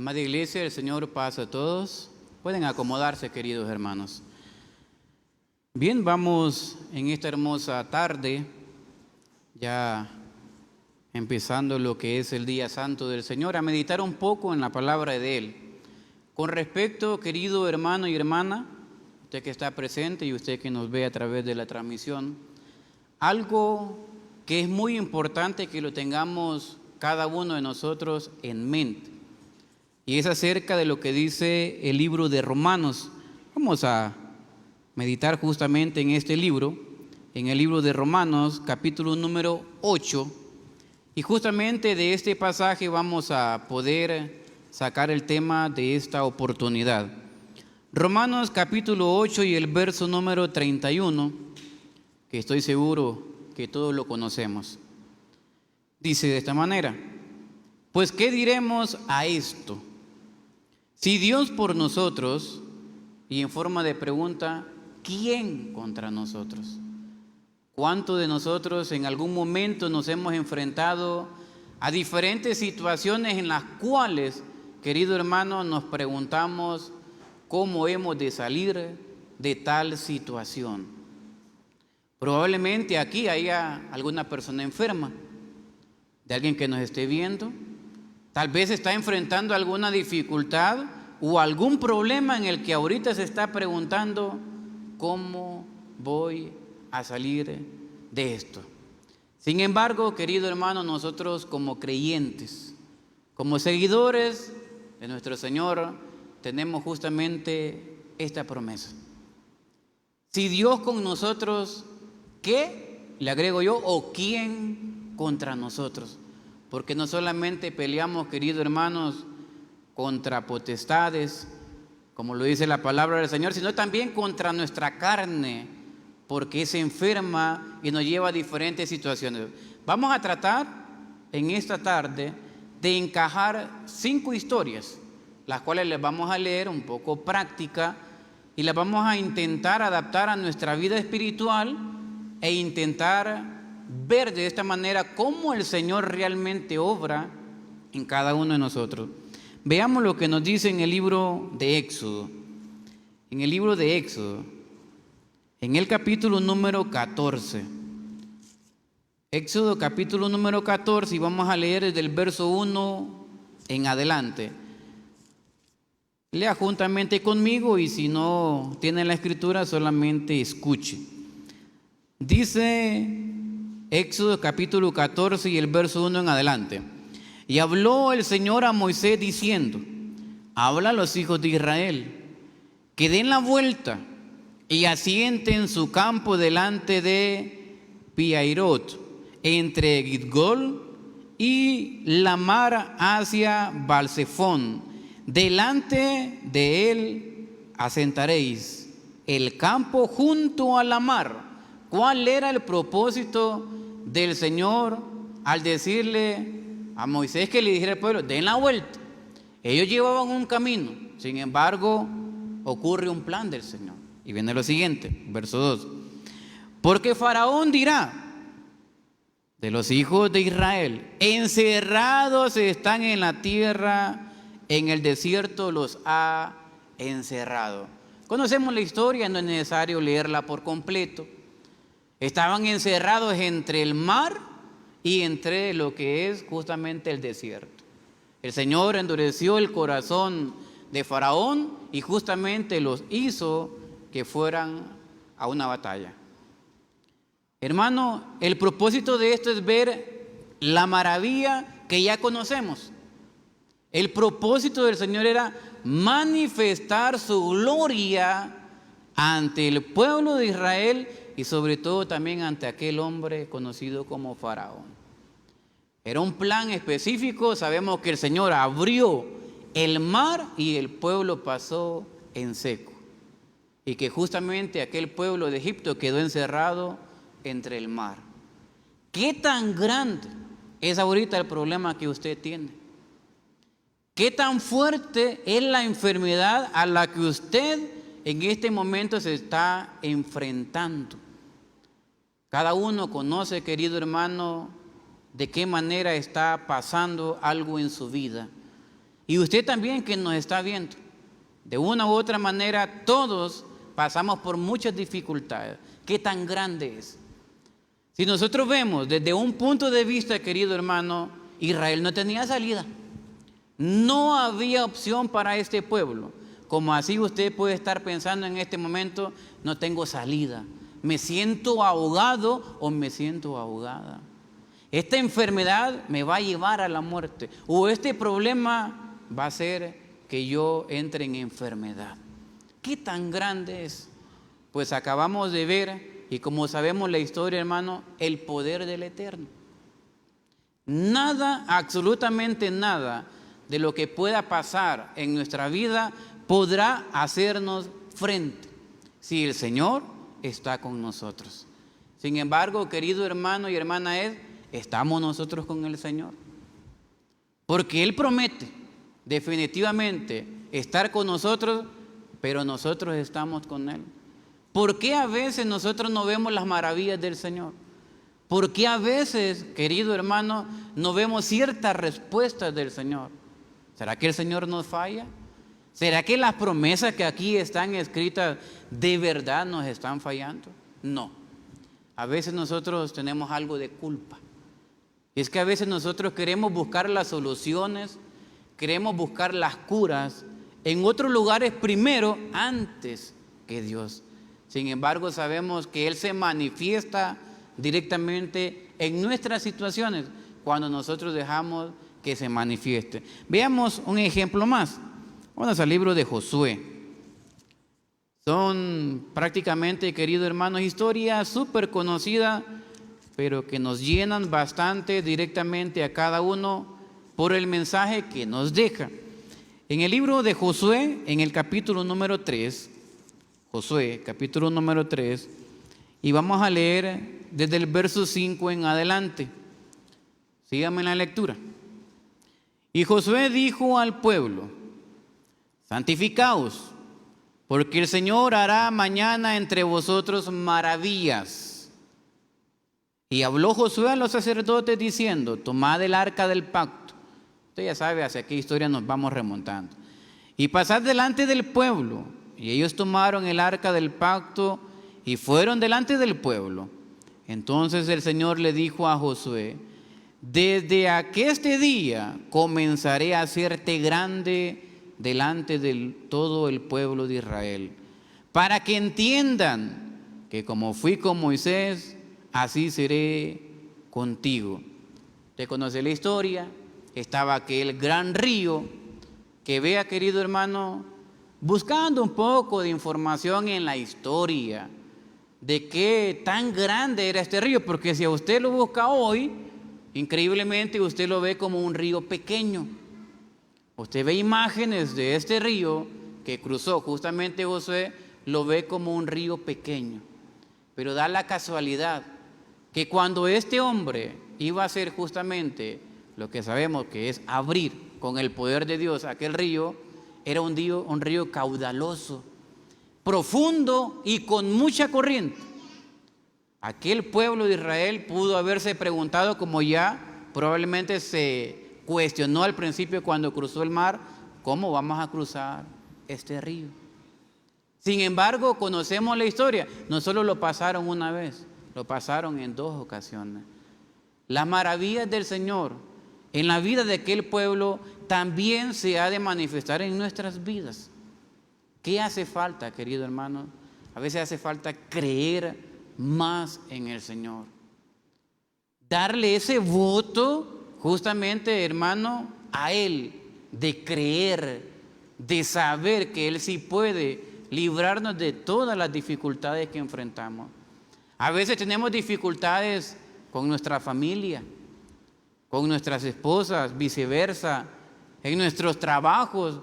Amada Iglesia, el Señor paz a todos. Pueden acomodarse, queridos hermanos. Bien, vamos en esta hermosa tarde, ya empezando lo que es el día santo del Señor, a meditar un poco en la palabra de Él. Con respecto, querido hermano y hermana, usted que está presente y usted que nos ve a través de la transmisión, algo que es muy importante que lo tengamos cada uno de nosotros en mente. Y es acerca de lo que dice el libro de Romanos. Vamos a meditar justamente en este libro, en el libro de Romanos, capítulo número 8. Y justamente de este pasaje vamos a poder sacar el tema de esta oportunidad. Romanos capítulo 8 y el verso número 31, que estoy seguro que todos lo conocemos. Dice de esta manera: pues ¿qué diremos a esto? Si Dios por nosotros, y en forma de pregunta, ¿quién contra nosotros? ¿Cuántos de nosotros en algún momento nos hemos enfrentado a diferentes situaciones en las cuales, querido hermano, nos preguntamos cómo hemos de salir de tal situación? Probablemente aquí haya alguna persona enferma, de alguien que nos esté viendo. Tal vez está enfrentando alguna dificultad o algún problema en el que ahorita se está preguntando cómo voy a salir de esto. Sin embargo, querido hermano, nosotros como creyentes, como seguidores de nuestro Señor, tenemos justamente esta promesa. Si Dios con nosotros, ¿qué? Le agrego yo, ¿o quién contra nosotros? Porque no solamente peleamos, queridos hermanos, contra potestades, como lo dice la palabra del Señor, sino también contra nuestra carne, porque es enferma y nos lleva a diferentes situaciones. Vamos a tratar en esta tarde de encajar 5 historias, las cuales les vamos a leer un poco práctica y las vamos a intentar adaptar a nuestra vida espiritual e intentar ver de esta manera cómo el Señor realmente obra en cada uno de nosotros. Veamos lo que nos dice en el libro de Éxodo. En el libro de Éxodo, en el capítulo número 14. Éxodo capítulo número 14, y vamos a leer desde el verso 1 en adelante. Lea juntamente conmigo, y si no tiene la escritura, solamente escuche. Dice Éxodo capítulo 14 y el verso 1 en adelante: y habló el Señor a Moisés diciendo: habla a los hijos de Israel, que den la vuelta y asienten su campo delante de Pihairot, entre Gidgol y la mar hacia Balsefón. Delante de él asentaréis el campo junto a la mar. ¿Cuál era el propósito del Señor al decirle a Moisés que le dijera al pueblo: den la vuelta? Ellos llevaban un camino, sin embargo, ocurre un plan del Señor. Y viene lo siguiente, verso 2. Porque Faraón dirá de los hijos de Israel: encerrados están en la tierra, en el desierto los ha encerrado. Conocemos la historia, no es necesario leerla por completo. Estaban encerrados entre el mar y entre lo que es justamente el desierto. El Señor endureció el corazón de Faraón y justamente los hizo que fueran a una batalla. Hermano, el propósito de esto es ver la maravilla que ya conocemos. El propósito del Señor era manifestar su gloria ante el pueblo de Israel y sobre todo también ante aquel hombre conocido como Faraón. Era un plan específico. Sabemos que el Señor abrió el mar y el pueblo pasó en seco, y que justamente aquel pueblo de Egipto quedó encerrado entre el mar. ¿Qué tan grande es ahorita el problema que usted tiene? ¿Qué tan fuerte es la enfermedad a la que usted en este momento se está enfrentando? Cada uno conoce, querido hermano, de qué manera está pasando algo en su vida. Y usted también que nos está viendo. De una u otra manera, todos pasamos por muchas dificultades. ¿Qué tan grande es? Si nosotros vemos desde un punto de vista, querido hermano, Israel no tenía salida. No había opción para este pueblo. Como así usted puede estar pensando en este momento, no tengo salida. Me siento ahogado o me siento ahogada. Esta enfermedad me va a llevar a la muerte. O este problema va a hacer que yo entre en enfermedad. ¿Qué tan grande es? Pues acabamos de ver, y como sabemos la historia, hermano, el poder del Eterno. Nada, absolutamente nada de lo que pueda pasar en nuestra vida podrá hacernos frente si el Señor está con nosotros. Sin embargo, querido hermano y hermana ¿estamos nosotros con el Señor? Porque Él promete definitivamente estar con nosotros, pero nosotros estamos con Él. ¿Por qué a veces nosotros no vemos las maravillas del Señor? ¿Por qué a veces, querido hermano, no vemos ciertas respuestas del Señor? ¿Será que el Señor nos falla? ¿Será que las promesas que aquí están escritas de verdad nos están fallando? No. A veces nosotros tenemos algo de culpa. Y es que a veces nosotros queremos buscar las soluciones, queremos buscar las curas en otros lugares primero antes que Dios. Sin embargo, sabemos que Él se manifiesta directamente en nuestras situaciones cuando nosotros dejamos que se manifieste. Veamos un ejemplo más. Vamos al libro de Josué. Son prácticamente, querido hermano, historias súper conocidas, pero que nos llenan bastante directamente a cada uno por el mensaje que nos deja. En el libro de Josué, en el capítulo número 3, Josué, capítulo número 3, y vamos a leer desde el verso 5 en adelante. Síganme en la lectura. Y Josué dijo al pueblo: santificaos, porque el Señor hará mañana entre vosotros maravillas. Y habló Josué a los sacerdotes diciendo: tomad el arca del pacto. Usted ya sabe hacia qué historia nos vamos remontando. Y pasad delante del pueblo. Y ellos tomaron el arca del pacto y fueron delante del pueblo. Entonces el Señor le dijo a Josué: desde aqueste día comenzaré a hacerte grande delante de todo el pueblo de Israel, para que entiendan que como fui con Moisés, así seré contigo. Usted conoce la historia. Estaba aquel gran río que, vea, querido hermano, buscando un poco de información en la historia de qué tan grande era este río, porque si a usted lo busca hoy, increíblemente usted lo ve como un río pequeño. Usted ve imágenes de este río que cruzó justamente Josué, lo ve como un río pequeño. Pero da la casualidad que cuando este hombre iba a hacer justamente lo que sabemos que es abrir con el poder de Dios aquel río, era un río caudaloso, profundo y con mucha corriente. Aquel pueblo de Israel pudo haberse preguntado, como ya probablemente se cuestionó al principio cuando cruzó el mar: ¿cómo vamos a cruzar este río? Sin embargo, conocemos la historia. No solo lo pasaron una vez, lo pasaron en 2 ocasiones. Las maravillas del Señor en la vida de aquel pueblo también se ha de manifestar en nuestras vidas. ¿Qué hace falta, querido hermano? A veces hace falta creer más en el Señor. Darle ese voto justamente, hermano, a Él, de creer, de saber que Él sí puede librarnos de todas las dificultades que enfrentamos. A veces tenemos dificultades con nuestra familia, con nuestras esposas, viceversa, en nuestros trabajos.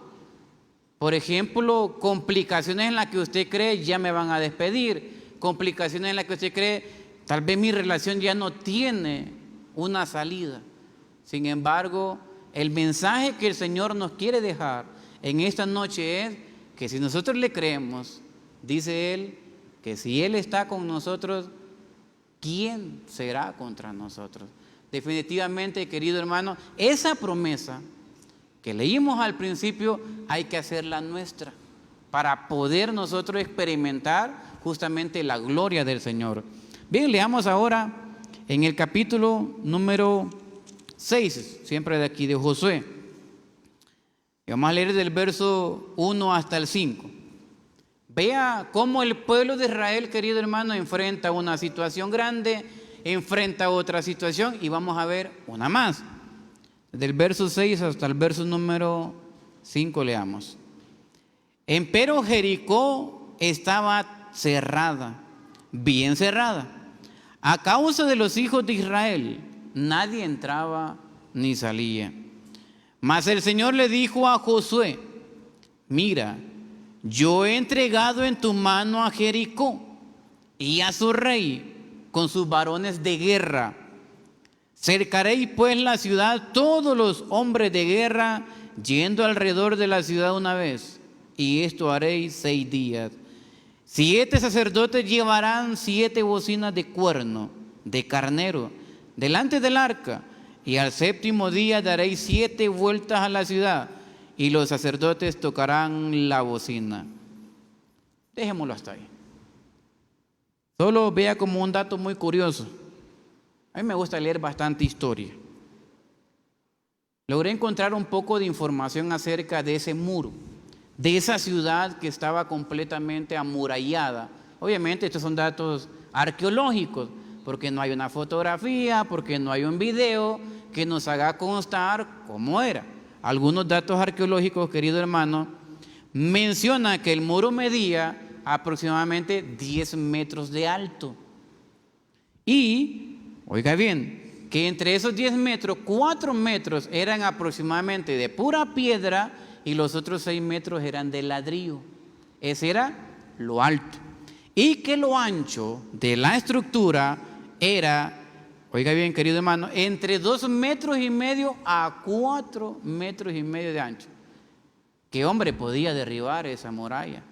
Por ejemplo, complicaciones en las que usted cree ya me van a despedir, complicaciones en las que usted cree tal vez mi relación ya no tiene una salida. Sin embargo, el mensaje que el Señor nos quiere dejar en esta noche es que si nosotros le creemos, dice Él, que si Él está con nosotros, ¿quién será contra nosotros? Definitivamente, querido hermano, esa promesa que leímos al principio, hay que hacerla nuestra para poder nosotros experimentar justamente la gloria del Señor. Bien, leamos ahora en el capítulo número 6, siempre de aquí de Josué. Y vamos a leer del verso 1 hasta el 5. Vea cómo el pueblo de Israel, querido hermano, enfrenta una situación grande, enfrenta otra situación, y vamos a ver una más. Del verso 6 hasta el verso número 5 leamos. Empero Jericó estaba cerrada, bien cerrada. A causa de los hijos de Israel, nadie entraba ni salía. Mas el Señor le dijo a Josué: mira, yo he entregado en tu mano a Jericó y a su rey con sus varones de guerra. Cercaréis pues la ciudad todos los hombres de guerra, yendo alrededor de la ciudad una vez, y esto haréis 6 días. 7 sacerdotes llevarán 7 bocinas de cuerno, de carnero, delante del arca, y al 7º día daréis 7 vueltas a la ciudad, y los sacerdotes tocarán la bocina. Dejémoslo hasta ahí. Solo vea como un dato muy curioso. A mí me gusta leer bastante historia. Logré encontrar un poco de información acerca de ese muro, de esa ciudad que estaba completamente amurallada. Obviamente estos son datos arqueológicos, porque no hay una fotografía, porque no hay un video que nos haga constar cómo era. Algunos datos arqueológicos, querido hermano, menciona que el muro medía aproximadamente 10 metros de alto. Y, oiga bien, que entre esos 10 metros, 4 metros eran aproximadamente de pura piedra y los otros 6 metros eran de ladrillo. Ese era lo alto. Y que lo ancho de la estructura era, oiga bien, querido hermano, entre 2,5 metros a 4,5 metros de ancho. ¿Qué hombre podía derribar esa muralla?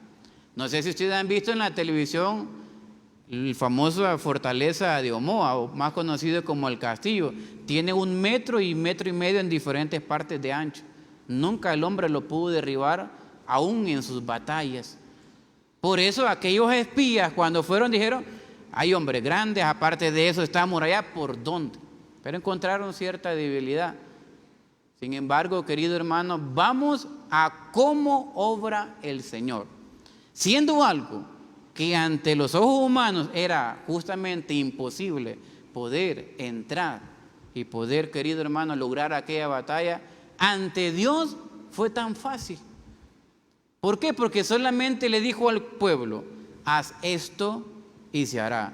No sé si ustedes han visto en la televisión el famoso fortaleza de Omoa, o más conocido como el castillo. Tiene 1 metro y 1,5 metros en diferentes partes de ancho. Nunca el hombre lo pudo derribar, aún en sus batallas. Por eso aquellos espías, cuando fueron, dijeron: hay hombres grandes, aparte de eso está amurallada. ¿Por dónde? Pero encontraron cierta debilidad. Sin embargo, querido hermano, vamos a cómo obra el Señor. Siendo algo que ante los ojos humanos era justamente imposible poder entrar y poder, querido hermano, lograr aquella batalla, ante Dios fue tan fácil. ¿Por qué? Porque solamente le dijo al pueblo: haz esto y se hará.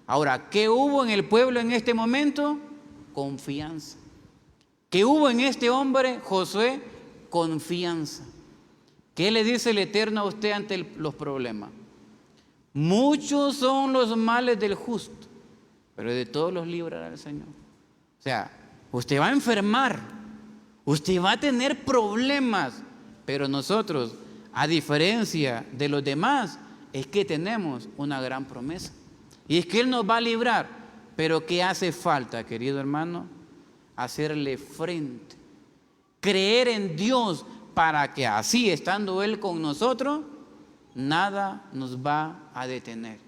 Ahora, ¿qué hubo en el pueblo en este momento? Confianza. ¿Qué hubo en este hombre, Josué? Confianza. ¿Qué le dice el Eterno a usted ante los problemas? Muchos son los males del justo, pero de todos los librará el Señor. O sea, usted va a enfermar, usted va a tener problemas, pero nosotros, a diferencia de los demás, es que tenemos una gran promesa. Y es que Él nos va a librar. Pero ¿qué hace falta, querido hermano? Hacerle frente. Creer en Dios para que así, estando Él con nosotros, nada nos va a detener.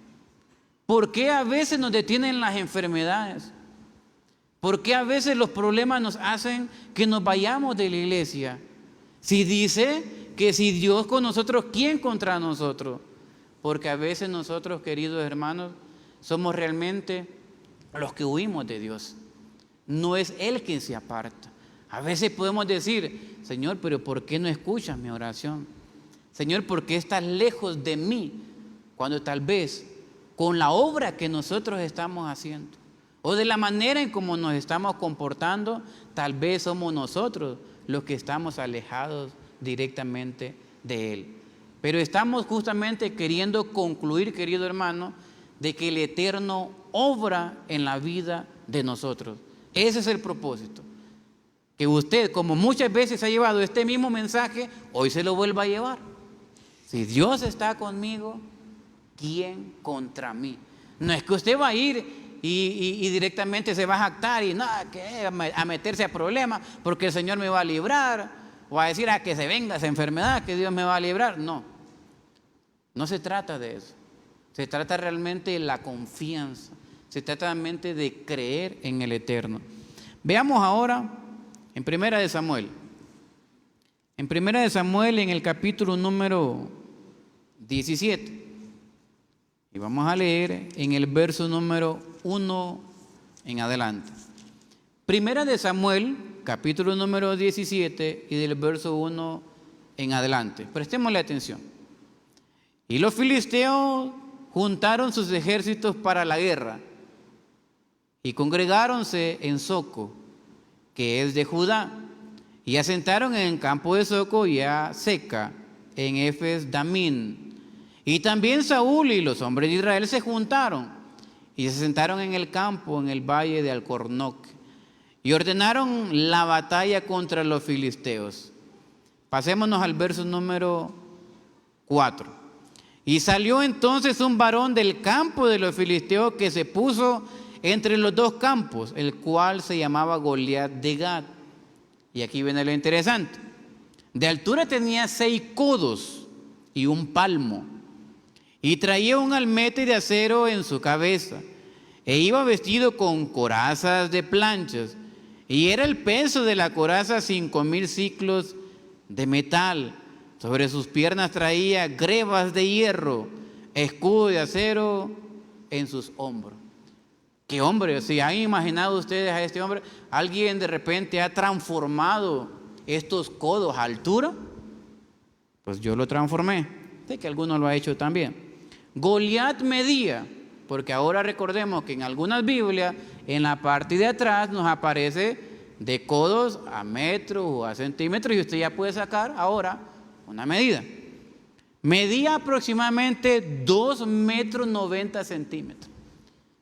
¿Por qué a veces nos detienen las enfermedades? ¿Por qué a veces los problemas nos hacen que nos vayamos de la iglesia? Si dice que si Dios con nosotros, ¿quién contra nosotros? Porque a veces nosotros, queridos hermanos, somos realmente los que huimos de Dios. No es Él quien se aparta. A veces podemos decir: Señor, pero ¿por qué no escuchas mi oración? Señor, ¿por qué estás lejos de mí? Cuando tal vez con la obra que nosotros estamos haciendo o de la manera en cómo nos estamos comportando, tal vez somos nosotros los que estamos alejados directamente de Él. Pero estamos justamente queriendo concluir, querido hermano, de que el Eterno obra en la vida de nosotros. Ese es el propósito. Que usted, como muchas veces ha llevado este mismo mensaje, hoy se lo vuelva a llevar. Si Dios está conmigo, ¿quién contra mí? No es que usted va a ir y directamente se va a jactar y nada, que a meterse a problemas porque el Señor me va a librar. o a decir que se venga esa enfermedad, que Dios me va a librar. No, no se trata de eso. Se trata realmente de la confianza. Se trata realmente de creer en el Eterno. Veamos ahora en Primera de Samuel. En Primera de Samuel, en el capítulo número 17. Y vamos a leer en el verso número 1 en adelante. Primera de Samuel, capítulo número 17 y del verso 1 en adelante. Prestémosle atención. Y los filisteos juntaron sus ejércitos para la guerra y congregáronse en Soco, que es de Judá, y asentaron en el campo de Soco y a Seca, en Efes Damín. Y también Saúl y los hombres de Israel se juntaron y se sentaron en el campo, en el valle de Alcornoque, y ordenaron la batalla contra los filisteos. Pasémonos al verso número 4. Y salió entonces un varón del campo de los filisteos que se puso entre los dos campos, el cual se llamaba Goliat de Gat. Y aquí viene lo interesante. De altura tenía 6 codos y un palmo, y traía un almete de acero en su cabeza, e iba vestido con corazas de planchas, y era el peso de la coraza 5,000 siclos de metal. Sobre sus piernas traía grebas de hierro, escudo de acero en sus hombros. ¿Qué hombre? Si han imaginado ustedes a este hombre, alguien de repente ha transformado estos codos a altura, pues yo lo transformé. Sé que alguno lo ha hecho también. Goliat medía, porque ahora recordemos que en algunas Biblias, en la parte de atrás nos aparece de codos a metros o a centímetros, y usted ya puede sacar ahora una medida. Medía aproximadamente 2,90 centímetros.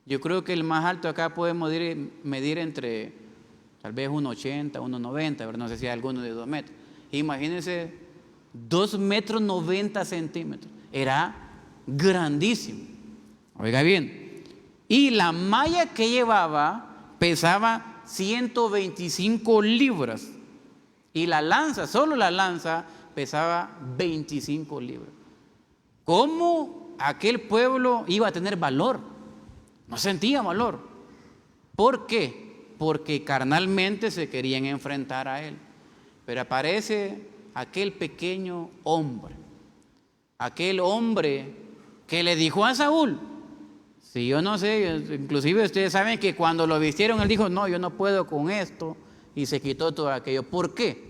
Yo creo que el más alto acá puede medir entre tal vez 1,80, 1,90, pero no sé si hay alguno de 2 metros. Imagínense, 2,90 centímetros. Era grandísimo. Oiga bien. Y la malla que llevaba pesaba 125 libras. Y la lanza, solo la lanza, pesaba 25 libras. ¿Cómo aquel pueblo iba a tener valor? No sentía valor. ¿Por qué? Porque carnalmente se querían enfrentar a él. Pero aparece aquel pequeño hombre, aquel hombre que le dijo a Saúl, si yo no sé, inclusive ustedes saben que cuando lo vistieron él dijo, no, yo no puedo con esto, y se quitó todo aquello. ¿Por qué?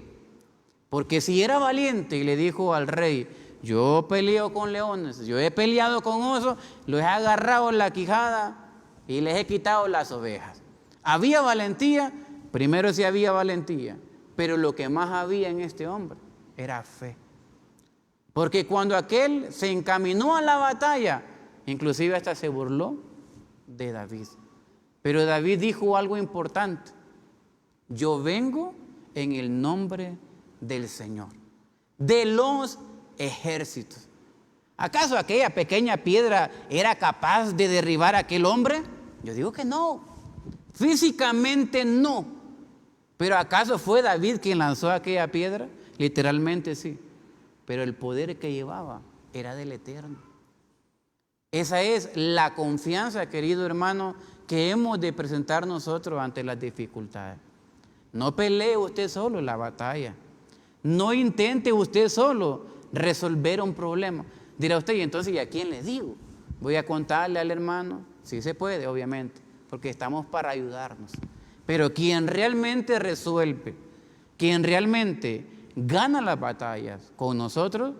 Porque si era valiente y le dijo al rey, yo peleo con leones, yo he peleado con osos, los he agarrado en la quijada y les he quitado las ovejas. ¿Había valentía? Primero sí había valentía, pero lo que más había en este hombre era fe. Porque cuando aquel se encaminó a la batalla, inclusive hasta se burló de David. Pero David dijo algo importante: yo vengo en el nombre del Señor, de los ejércitos. ¿Acaso aquella pequeña piedra era capaz de derribar a aquel hombre? Yo digo que no, físicamente no. Pero ¿acaso fue David quien lanzó aquella piedra? Literalmente sí, pero el poder que llevaba era del Eterno. Esa es la confianza, querido hermano, que hemos de presentar nosotros ante las dificultades. No pelee usted solo la batalla. No intente usted solo resolver un problema. Dirá usted, y entonces, ¿y a quién le digo? Voy a contarle al hermano. Sí se puede, obviamente, porque estamos para ayudarnos. Pero quien realmente resuelve, quien realmente gana las batallas con nosotros,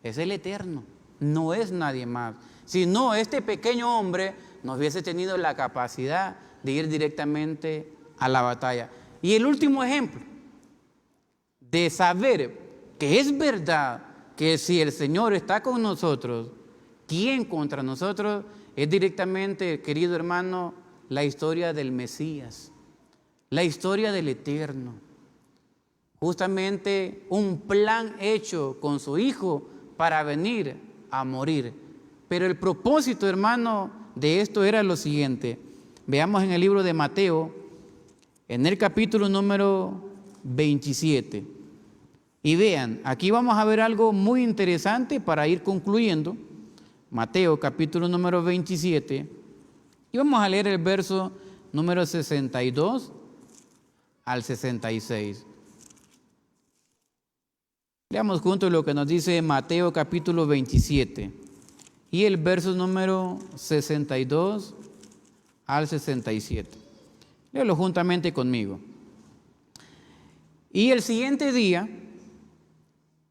es el Eterno, no es nadie más. Si no, este pequeño hombre no hubiese tenido la capacidad de ir directamente a la batalla. Y el último ejemplo de saber que es verdad que si el Señor está con nosotros, ¿quién contra nosotros? Es directamente, querido hermano, la historia del Mesías, la historia del Eterno. Justamente un plan hecho con su Hijo para venir a morir. Pero el propósito, hermano, de esto era lo siguiente. Veamos en el libro de Mateo, en el capítulo número 27. Y vean, aquí vamos a ver algo muy interesante para ir concluyendo. Mateo capítulo número 27. Y vamos a leer el verso número 62 al 66. Leamos juntos lo que nos dice Mateo capítulo 27 y el verso número 62 al 67. Léelo juntamente conmigo. Y el siguiente día,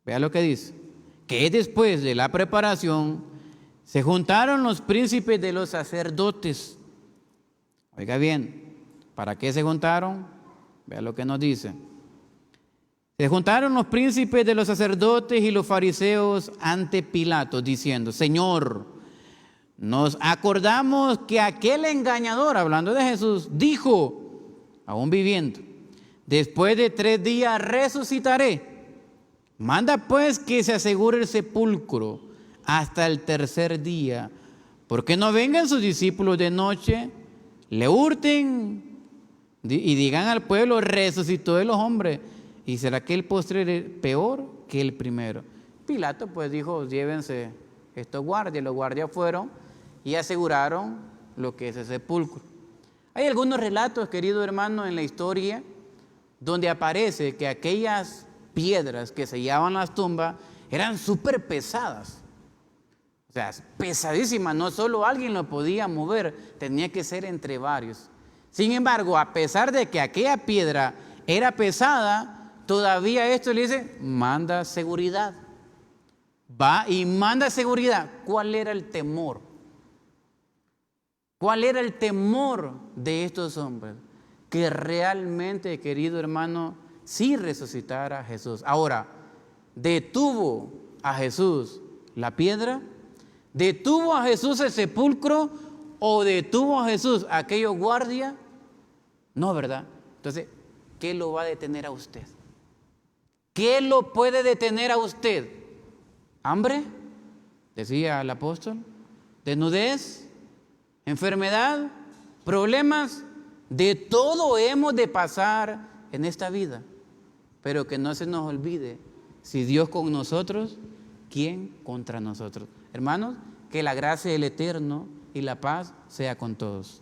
vea lo que dice, que después de la preparación se juntaron los príncipes de los sacerdotes. Oiga bien, ¿para qué se juntaron? Vea lo que nos dice. Se juntaron los príncipes de los sacerdotes y los fariseos ante Pilato, diciendo: Señor, nos acordamos que aquel engañador, hablando de Jesús, dijo, aún viviendo, después de 3 días resucitaré. Manda pues que se asegure el sepulcro hasta el 3er día, porque no vengan sus discípulos de noche, le hurten y digan al pueblo: resucitó de los hombres. ¿Y será que el postre peor que el primero? Pilato pues dijo: llévense estos guardias. Los guardias fueron y aseguraron lo que es el sepulcro. Hay algunos relatos, querido hermano, en la historia donde aparece que aquellas piedras que sellaban las tumbas eran súper pesadas. O sea, pesadísimas. No solo alguien lo podía mover, tenía que ser entre varios. Sin embargo, a pesar de que aquella piedra era pesada, todavía esto le dice: manda seguridad. Va y manda seguridad. ¿Cuál era el temor? ¿Cuál era el temor de estos hombres? Que realmente, querido hermano, sí resucitara a Jesús. Ahora, ¿detuvo a Jesús la piedra? ¿Detuvo a Jesús el sepulcro? ¿O detuvo a Jesús aquellos guardias? No, ¿verdad? Entonces, ¿qué lo va a detener a usted? ¿Qué lo puede detener a usted? ¿Hambre? Decía el apóstol. ¿Desnudez? ¿Enfermedad? ¿Problemas? De todo hemos de pasar en esta vida. Pero que no se nos olvide, si Dios con nosotros, ¿quién contra nosotros? Hermanos, que la gracia del Eterno y la paz sea con todos.